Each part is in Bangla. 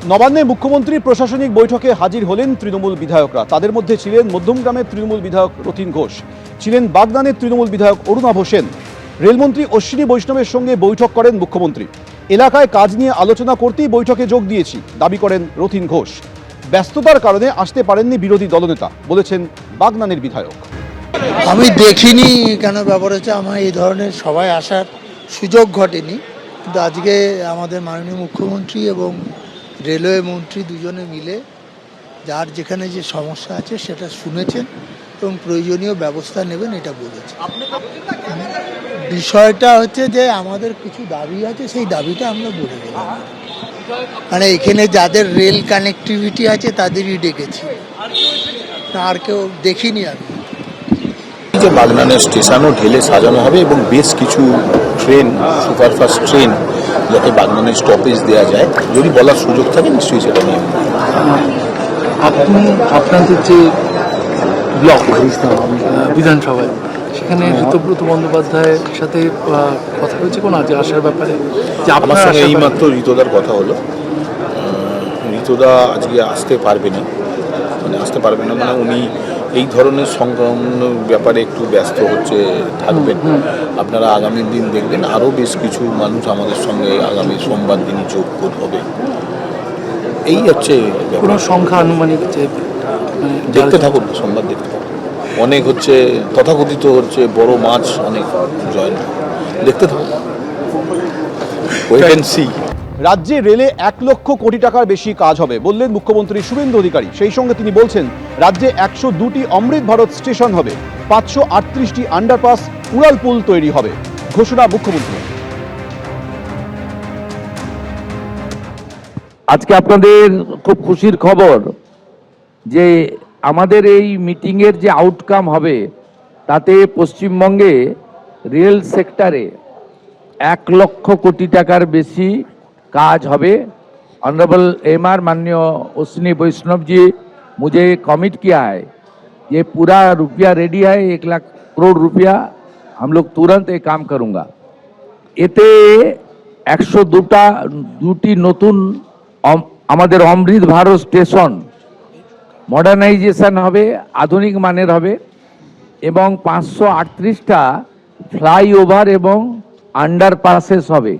নবান্নে মুখ্যমন্ত্রী প্রশাসনিক বৈঠকে হাজির হলেন তৃণমূল বিধায়করা। তাদের মধ্যে ছিলেন মধ্যমগ্রামের তৃণমূল বিধায়ক রতিন ঘোষ, ছিলেন বাগদানের তৃণমূল বিধায়ক অরুণাভ সেন। রেলমন্ত্রী অশ্বিনী বৈষ্ণবের সঙ্গে বৈঠক করেন মুখ্যমন্ত্রী। এলাকায় কাজ নিয়ে আলোচনা করতেই বৈঠকে যোগ দিয়েছি দাবি করেন রতিন ঘোষ। ব্যস্ততার কারণে আসতে পারেননি বিরোধী দলনেতা, বলেছেন বাগদানের বিধায়ক। আমি দেখিনি কেন ব্যাপার হচ্ছে, আমার এই ধরনের সভায় আসার সুযোগ ঘটেনি, কিন্তু আজকে আমাদের মাননীয় মুখ্যমন্ত্রী এবং রেলওয়ে মন্ত্রী দুজনে মিলে যার যেখানে যে সমস্যা আছে সেটা শুনেছেন এবং প্রয়োজনীয় ব্যবস্থা নেবেন এটা বলেছে। বিষয়টা হচ্ছে যে আমাদের কিছু দাবি আছে, সেই দাবিটা আমরা বলে দিলাম। মানে এখানে যাদের রেল কানেক্টিভিটি আছে তাদেরই ডেকেছি, আর কেউ দেখিনি আমি। যে বাগনানের স্টেশনও ঢেলে সাজানো হবে এবং বেশ কিছু ট্রেন, সুপারফাস্ট ট্রেন যাতে বাগনানের স্টপেজ দেওয়া যায়, যদি বলার সুযোগ থাকে নিশ্চয়ই সেটা নিয়ে। আপনি আপনাদের যে ব্লক বিধানসভায়, সেখানে ঋতব্রত বন্দ্যোপাধ্যায়ের সাথে কথা হয়েছে কোনো আজ আসার ব্যাপারে? যে আমার সঙ্গে এইমাত্র ঋতদার কথা হলো। ঋতদা আজকে আসতে পারবে না, মানে উনি এই ধরনের সংক্রমণ ব্যাপারে একটু ব্যস্ত থাকবেন। আপনারা আগামী দিন দেখবেন আরও বেশ কিছু মানুষ আমাদের সঙ্গে আগামী সোমবার দিনই যোগ হবে। এই হচ্ছে কোনো সংখ্যা আনুমানিক দেখতে থাকুন, সোমবার দেখতে থাকুন। অনেক তথাকথিত বড় মাছ অনেক জয়েন, দেখতে থাকুন। Wait and see. রাজ্যে রেলে 1 লক্ষ কোটি টাকার বেশি কাজ হবে বললেন মুখ্যমন্ত্রী শুভেন্দু অধিকারী। সেই সঙ্গে তিনি বলছেন রাজ্যে 102টি অমৃত ভারত স্টেশন হবে, 538টি আন্ডারপাস, উড়ালপুল তৈরি হবে, ঘোষণা মুখ্যমন্ত্রী। আজকে আপনাদের খুব খুশির খবর যে আমাদের এই মিটিংয়ের যে আউটকাম হবে তাতে পশ্চিমবঙ্গে রেল সেক্টরে 1 লক্ষ কোটি টাকার বেশি काज হবে। ऑनरेबल एमआर माननीय अश्विनी वैष्णव जी मुझे कमिट किया है, ये पूरा रुपया रेडी है, 1 लाख करोड़ रुपया हम लोग तुरंत ये काम करूँगा। এতে 102টি নতুন আমাদের অমৃত ভারত স্টেশন মডার্নাইজেশন হবে, আধুনিক মানের হবে, এবং 538টা ফ্লাইওভার এবং আন্ডারপাসেস হবে।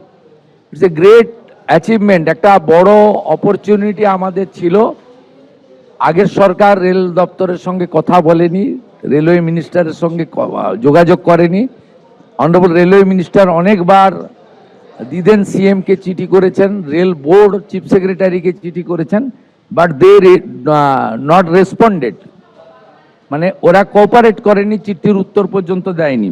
ইটস এ গ্রেট অ্যাচিভমেন্ট, একটা বড় অপরচুনিটি আমাদের ছিল। আগের সরকার রেল দপ্তরের সঙ্গে কথা বলেনি, রেলওয়ে মিনিস্টারের সঙ্গে যোগাযোগ করেনি। অনারেবল রেলওয়ে মিনিস্টার অনেকবার দিদেন সিএমকে চিঠি করেছেন, রেল বোর্ড চিফ সেক্রেটারিকে চিঠি করেছেন, বাট দে নট রেসপন্ডেড, মানে ওরা কোঅপারেট করেনি, চিঠির উত্তর পর্যন্ত দেয়নি।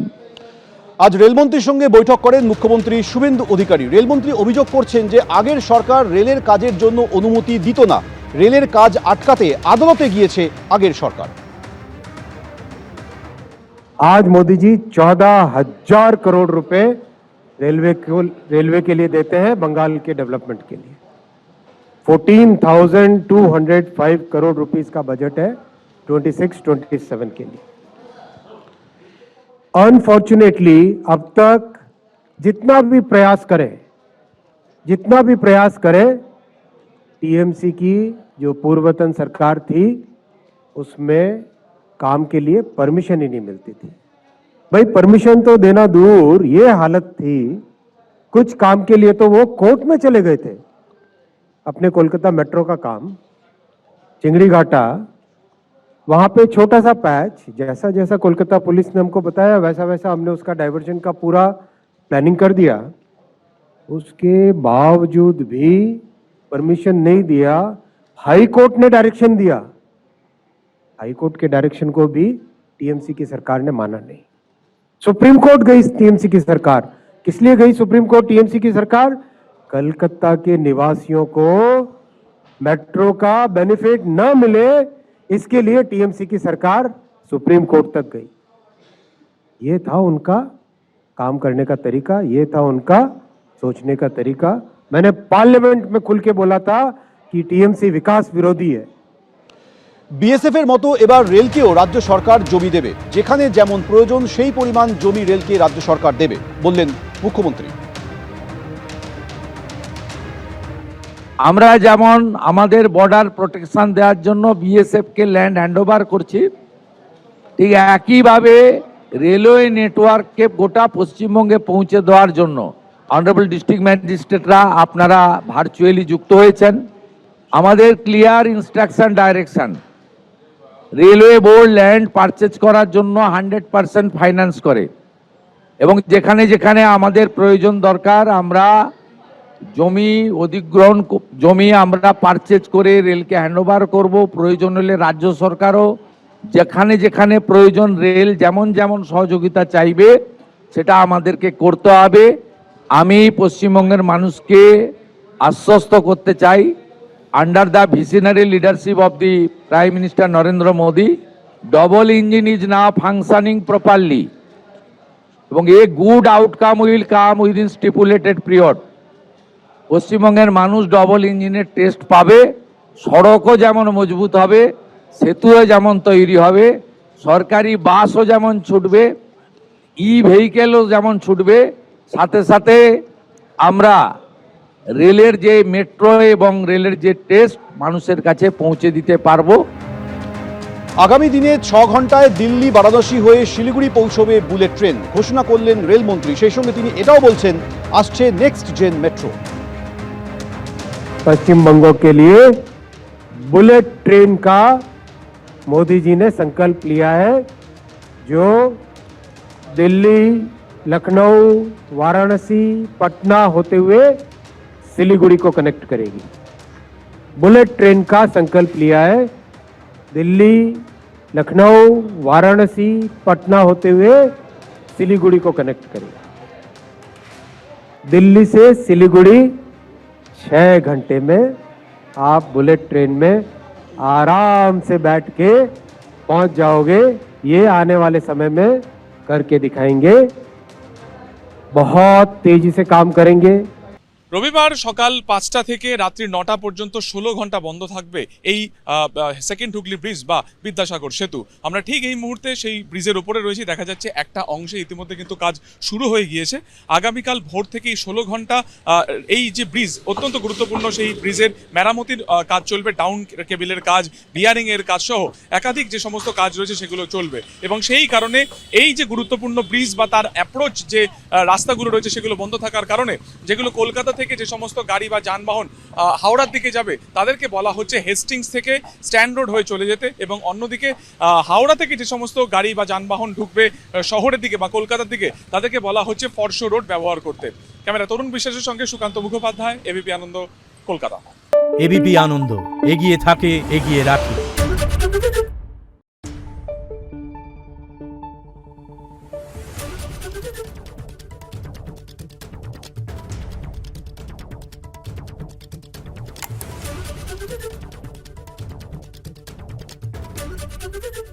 আজ রেলমন্ত্রীর সঙ্গে বৈঠক করেন মুখ্যমন্ত্রী শুভেন্দু অধিকারী। রেলমন্ত্রী অভিযোগ করছেন যে আগের সরকার রেলের কাজের জন্য অনুমতি দিত না, রেলের কাজ আটকাতে আদালতে গিয়েছে আগের সরকার। आज मोदी जी 14,000 करोड़ रुपए रेलवे के लिए देते हैं बंगाल के डेवलपमेंट के लिए। 14,205 करोड़ रुपीस का बजट है 26-27 के लिए। अनफॉर्चुनेटली अब तक जितना भी प्रयास करें टीएमसी की जो पूर्वतन सरकार थी उसमें काम के लिए परमिशन ही नहीं मिलती थी। भाई परमिशन तो देना दूर, ये हालत थी कुछ काम के लिए तो वो कोर्ट में चले गए थे। अपने कोलकाता मेट्रो का काम चिंगड़ी घाटा, वहां पे छोटा सा पैच, जैसा जैसा कोलकाता पुलिस ने हमको बताया वैसा वैसा हमने उसका डाइवर्जन का पूरा प्लानिंग कर दिया। उसके बावजूद भी परमिशन नहीं दिया। हाई कोर्ट ने डायरेक्शन दिया, हाई कोर्ट के डायरेक्शन को भी टीएमसी की सरकार ने माना नहीं। सुप्रीम कोर्ट गई टीएमसी की सरकार। किस लिए गई सुप्रीम कोर्ट टीएमसी की सरकार? कलकत्ता के निवासियों को मेट्रो का बेनिफिट न मिले, इसके लिए टीएमसी की सरकार सुप्रीम कोर्ट तक गई। ये था उनका काम करने का तरीका, ये था उनका सोचने का तरीका। मैंने पार्लियामेंट में खुल के बोला था कि टीएमसी विकास विरोधी है। বিএসএফের মতো এবার রেলকেও রাজ্য সরকার জমি দেবে, যেখানে যেমন প্রয়োজন সেই পরিমাণ জমি রেলকে রাজ্য সরকার দেবে বললেন মুখ্যমন্ত্রী। আমরা যেমন আমাদের বর্ডার প্রোটেকশন দেওয়ার জন্য বিএসএফকে ল্যান্ড হ্যান্ডওভার করছি, ঠিক একইভাবে রেলওয়ে নেটওয়ার্ককে গোটা পশ্চিমবঙ্গে পৌঁছে দেওয়ার জন্য অনারেবল ডিস্ট্রিক্ট ম্যাজিস্ট্রেটরা আপনারা ভার্চুয়ালি যুক্ত হয়েছেন। আমাদের clear instruction direction, railway board land purchase করার জন্য 100% ফাইন্যান্স করে এবং যেখানে যেখানে আমাদের প্রয়োজন দরকার আমরা জমি অধিগ্রহণ জমি আমরা পারচেজ করে রেলকে হ্যান্ডওভার করব। প্রয়োজন হলে রাজ্য সরকারও যেখানে যেখানে প্রয়োজন রেল যেমন যেমন সহযোগিতা চাইবে সেটা আমাদেরকে করতে হবে। আমি পশ্চিমবঙ্গের মানুষকে আশ্বস্ত করতে চাই, under the visionary leadership of the prime minister Narendra Modi, double engine is now functioning properly এবং a good outcome will come within stipulated period. পশ্চিমবঙ্গের মানুষ ডবল ইঞ্জিনের টেস্ট পাবে, সড়কও যেমন মজবুত হবে, সেতুও যেমন তৈরি হবে, সরকারি বাসও যেমন ছুটবে, ই ভেহিকেলও যেমন ছুটবে, সাথে সাথে আমরা রেলের যে মেট্রো এবং রেলের যে টেস্ট মানুষের কাছে পৌঁছে দিতে পারবো। আগামী দিনে 6 ঘন্টায় দিল্লি বারাণসী হয়ে শিলিগুড়ি পৌঁছবে বুলেট ট্রেন ঘোষণা করলেন রেলমন্ত্রী। সেই সঙ্গে তিনি এটাও বলছেন আসছে নেক্সট জেন মেট্রো। पश्चिम बंगों के लिए बुलेट ट्रेन का मोदी जी ने संकल्प लिया है, जो दिल्ली, लखनऊ, वाराणसी, पटना होते हुए सिलीगुड़ी को कनेक्ट करेगी। बुलेट ट्रेन का संकल्प लिया है, दिल्ली, लखनऊ, वाराणसी, पटना होते हुए सिलीगुड़ी को कनेक्ट करेगी। दिल्ली से सिलीगुड़ी 6 घंटे में आप बुलेट ट्रेन में आराम से बैठ के पहुंच जाओगे। ये आने वाले समय में करके दिखाएंगे, बहुत तेजी से काम करेंगे। রবিবার সকাল 5টা থেকে রাত্রি 9টা পর্যন্ত 16 ঘন্টা বন্ধ থাকবে এই সেকেন্ড হুগলি ব্রিজ বা বিদ্যাসাগর সেতু। আমরা ঠিক এই মুহূর্তে সেই ব্রিজের উপরে রয়েছি। দেখা যাচ্ছে একটা অংশে ইতিমধ্যে কিন্তু কাজ শুরু হয়ে গিয়েছে। আগামীকাল ভোর থেকেই 16 ঘন্টা এই যে ব্রিজ অত্যন্ত গুরুত্বপূর্ণ, সেই ব্রিজের মেরামতির কাজ চলবে, ডাউন কেবিলের কাজ, বিয়ারিং এর কাজ সহ একাধিক যে সমস্ত কাজ রয়েছে সেগুলো চলবে এবং সেই কারণে এই যে গুরুত্বপূর্ণ ব্রিজ বা তার অ্যাপ্রোচ যে রাস্তাগুলো রয়েছে সেগুলো বন্ধ থাকার কারণে যেগুলো কলকাতা থেকে যে সমস্ত গাড়ি বা যানবাহন হাওড়ার দিকে যাবে তাদেরকে বলা হচ্ছে হেস্টিংস থেকে স্ট্যান্ড রোড হয়ে চলে যেতে এবং অন্যদিকে হাওড়া থেকে যে সমস্ত গাড়ি বা যানবাহন ঢুকবে শহরের দিকে বা কলকাতার দিকে তাদেরকে বলা হচ্ছে ফরশো রোড ব্যবহার করতে। ক্যামেরা তরুণ বিশ্বাসের সঙ্গে সুকান্ত মুখোপাধ্যায়, এবিপি আনন্দ, কলকাতা। এবিপি আনন্দ, এগিয়ে থাকে, এগিয়ে রাখে। Thank you.